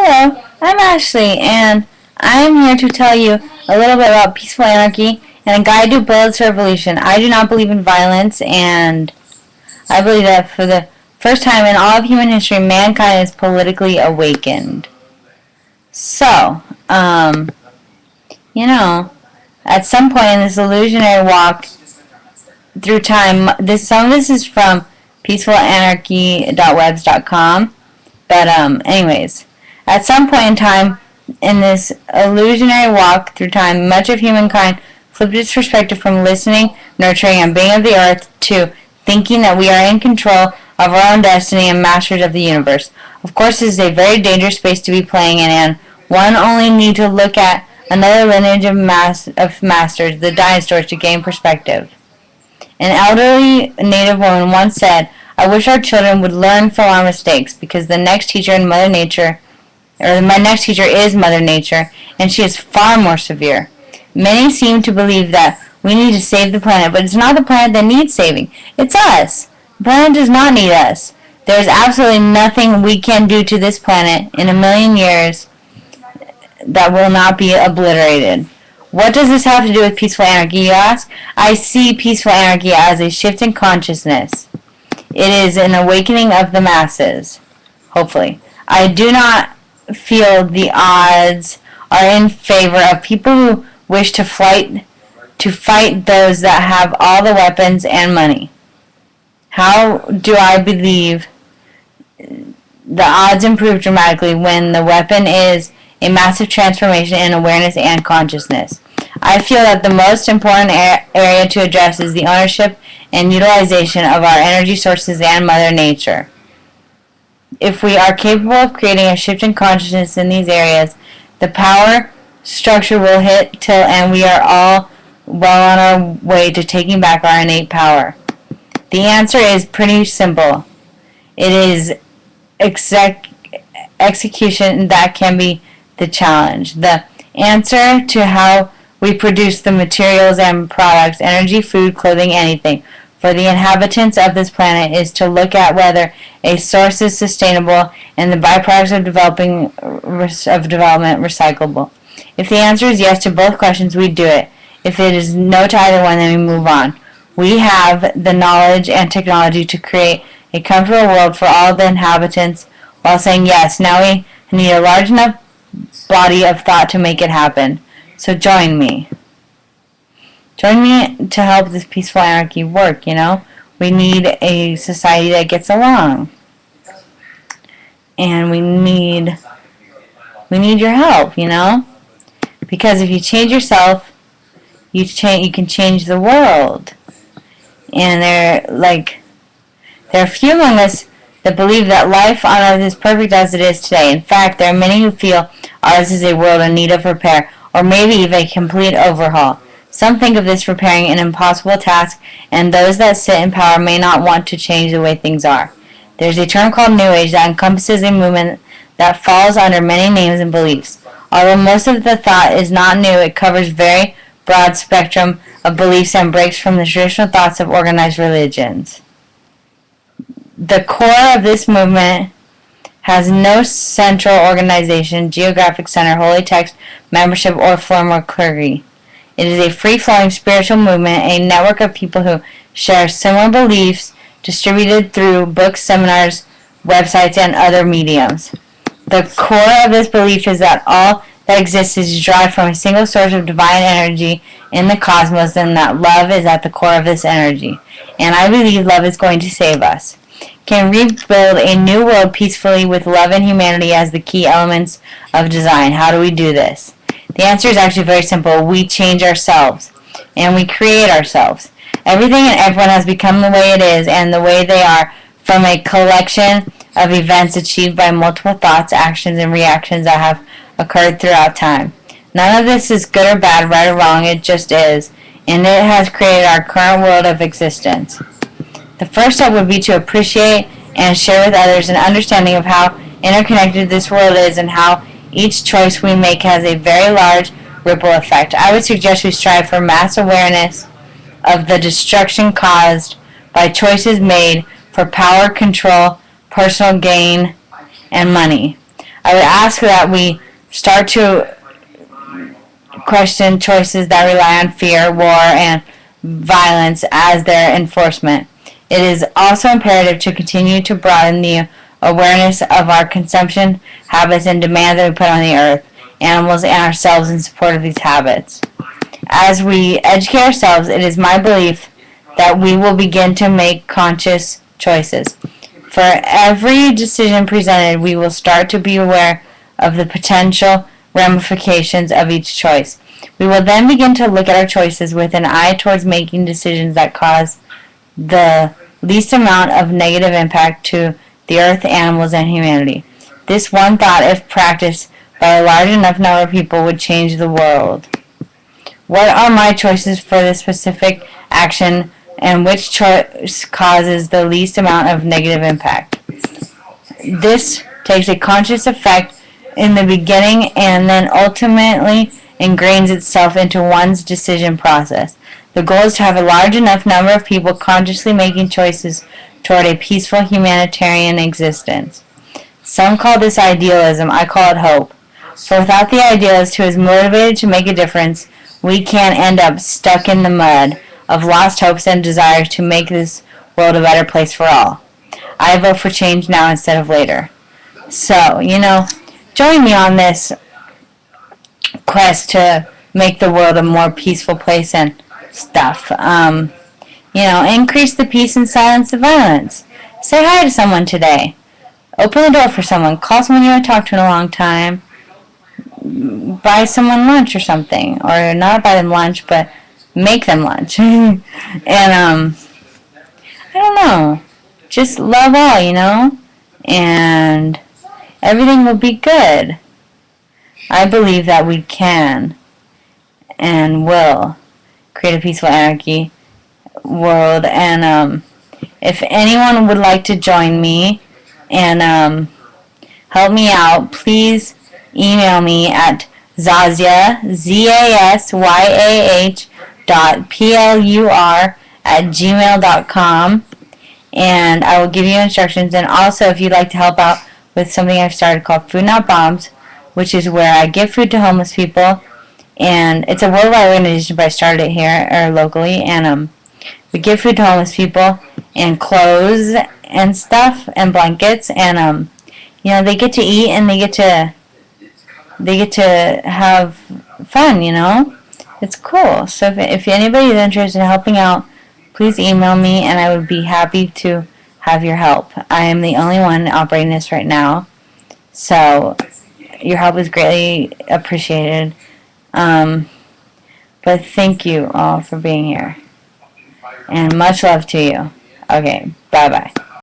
Hello, I'm Ashley, and I am here to tell you a little bit about peaceful anarchy and a guide to bloodless revolution. I do not believe in violence, and I believe that for the first time in all of human history, mankind is politically awakened. So, at some point in this illusionary walk through time, some of this is from peacefulanarchy.webs.com, but anyways, at some point in time, in this illusionary walk through time, much of humankind flipped its perspective from listening, nurturing, and being of the earth to thinking that we are in control of our own destiny and masters of the universe. Of course, this is a very dangerous space to be playing in, and one only need to look at another lineage of masters, the dinosaurs, to gain perspective. An elderly native woman once said, "I wish our children would learn from our mistakes, because the next teacher in Mother Nature, or my next teacher is Mother Nature, and she is far more severe." Many seem to believe that we need to save the planet, but it's not the planet that needs saving. It's us. The planet does not need us. There is absolutely nothing we can do to this planet in a million years that will not be obliterated. What does this have to do with peaceful anarchy, you ask? I see peaceful anarchy as a shift in consciousness. It is an awakening of the masses, hopefully. I do not feel the odds are in favor of people who wish to fight those that have all the weapons and money. How do I believe the odds improve dramatically when the weapon is a massive transformation in awareness and consciousness? I feel that the most important area to address is the ownership and utilization of our energy sources and Mother Nature. If we are capable of creating a shift in consciousness in these areas, the power structure will hit till, and we are all well on our way to taking back our innate power. The answer is pretty simple. It is execution that can be the challenge. The answer to how we produce the materials and products, energy, food, clothing, anything, for the inhabitants of this planet is to look at whether a source is sustainable and the byproducts of development recyclable. If the answer is yes to both questions, we do it. If it is no to either one, then we move on. We have the knowledge and technology to create a comfortable world for all the inhabitants while saying yes. Now we need a large enough body of thought to make it happen. So join me. Join me to help this peaceful anarchy work, We need a society that gets along. And we need your help, Because if you change yourself, you can change the world. And there are few among us that believe that life on earth is perfect as it is today. In fact, there are many who feel ours is a world in need of repair, or maybe even a complete overhaul. Some think of this repairing an impossible task, and those that sit in power may not want to change the way things are. There's a term called New Age that encompasses a movement that falls under many names and beliefs. Although most of the thought is not new, it covers very broad spectrum of beliefs and breaks from the traditional thoughts of organized religions. The core of this movement has no central organization, geographic center, holy text, membership, or formal clergy. It is a free-flowing spiritual movement, a network of people who share similar beliefs distributed through books, seminars, websites, and other mediums. The core of this belief is that all that exists is derived from a single source of divine energy in the cosmos, and that love is at the core of this energy. And I believe love is going to save us. Can rebuild a new world peacefully with love and humanity as the key elements of design. How do we do this? The answer is actually very simple. We change ourselves, and we create ourselves. Everything and everyone has become the way it is and the way they are from a collection of events achieved by multiple thoughts, actions, and reactions that have occurred throughout time. None of this is good or bad, right or wrong. It just is, and it has created our current world of existence. The first step would be to appreciate and share with others an understanding of how interconnected this world is and how each choice we make has a very large ripple effect. I would suggest we strive for mass awareness of the destruction caused by choices made for power, control, personal gain, and money. I would ask that we start to question choices that rely on fear, war, and violence as their enforcement. It is also imperative to continue to broaden the awareness of our consumption habits and demand that we put on the earth, animals, and ourselves in support of these habits. As we educate ourselves, it is my belief that we will begin to make conscious choices. For every decision presented, we will start to be aware of the potential ramifications of each choice. We will then begin to look at our choices with an eye towards making decisions that cause the least amount of negative impact to the earth, animals, and humanity. This one thought, if practiced by a large enough number of people, would change the world. What are my choices for this specific action, and which choice causes the least amount of negative impact? This takes a conscious effect in the beginning and then ultimately ingrains itself into one's decision process. The goal is to have a large enough number of people consciously making choices toward a peaceful humanitarian existence. Some call this idealism. I call it hope. For without the idealist who is motivated to make a difference, we can end up stuck in the mud of lost hopes and desires to make this world a better place for all. I vote for change now instead of later. So, join me on this quest to make the world a more peaceful place and stuff. Increase the peace and silence the violence. Say hi to someone today. Open the door for someone. Call someone you haven't talked to in a long time. Buy someone lunch or something. Or not buy them lunch, but make them lunch. And, I don't know. Just love all, and everything will be good. I believe that we can and will create a peaceful anarchy world. And if anyone would like to join me and help me out, please email me at Zasyah, ZASYAH .plur@gmail.com, and I will give you instructions. And also, if you'd like to help out with something I've started called Food Not Bombs, which is where I give food to homeless people, and it's a worldwide organization, but I started it here or locally, and we give food to homeless people and clothes and stuff and blankets, and they get to eat and they get to have fun. It's cool. So if anybody is interested in helping out, please email me, and I would be happy to have your help. I am the only one operating this right now, so your help is greatly appreciated. But thank you all for being here, and much love to you. Okay, bye-bye.